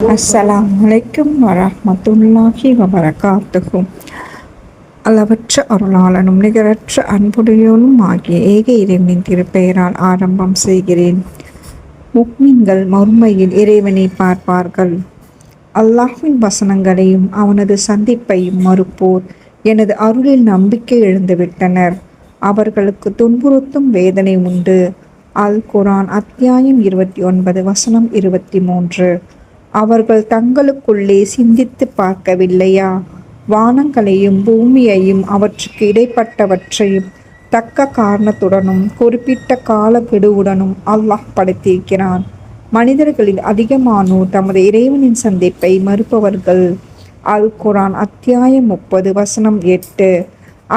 அஸ்ஸலாமு அலைக்கும் வரஹ்மத்துல்லாஹி வபரகாத்துஹு. அளவற்ற அருளாளனும் நிகரற்ற அன்புடையோனும் ஆகிய ஏக இறைவனின் திருப்பெயரால் ஆரம்பம் செய்கிறேன். முஃமின்கள் மறுமையில் இறைவனை பார்ப்பார்கள். அல்லாஹ்வின் வசனங்களையும் அவனது சந்திப்பையும் மறுப்போர் எனது அருளில் நம்பிக்கை இழந்துவிட்டனர். அவர்களுக்கு துன்புறுத்தும் வேதனை உண்டு. அல் குர்ஆன் அத்தியாயம் 29 வசனம் 23. அவர்கள் தங்களுக்குள்ளே சிந்தித்து பார்க்கவில்லையா? வானங்களையும் பூமியையும் அவற்றுக்கு இடைப்பட்டவற்றையும் தக்க காரணத்துடனும் குறிப்பிட்ட காலக்கெடுவுடனும் அல்லாஹ் படைத்திருக்கிறான். மனிதர்களில் அதிகமானோர் தமது இறைவனின் சந்திப்பை மறுப்பவர்கள். அல் குர்ஆன் அத்தியாயம் 30 வசனம் 8.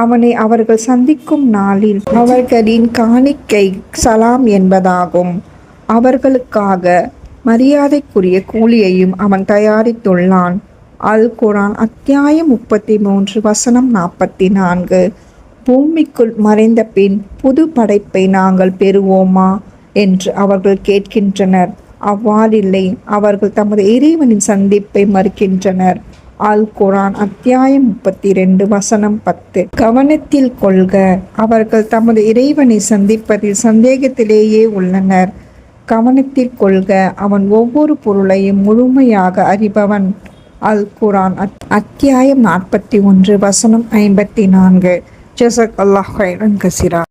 அவனை அவர்கள் சந்திக்கும் நாளில் அவர்களின் காணிக்கை சலாம் என்பதாகும். அவர்களுக்காக மரியாதைக்குரிய கூலியையும் அவன் தயாரித்துள்ளான். அல் குர்ஆன் அத்தியாயம் 33 வசனம் 44. பூமிக்குள் மறைந்த பின் புது படைப்பை நாங்கள் பெறுவோமா என்று அவர்கள் கேட்கின்றனர். அவ்வாறில்லை, அவர்கள் தமது இறைவனின் சந்திப்பை மறுக்கின்றனர். அல் குர்ஆன் அத்தியாயம் 32 வசனம் 10. கவனத்தில் கொள்க, அவர்கள் தமது இறைவனை சந்திப்பதில் சந்தேகத்திலேயே உள்ளனர். கவனத்தில் கொள்க, அவன் ஒவ்வொரு பொருளையும் முழுமையாக அறிபவன். அல் குர்ஆன் அத்தியாயம் 41 வசனம் 54. ஜஸாக்கல்லாஹு கைரன் கஸீரா.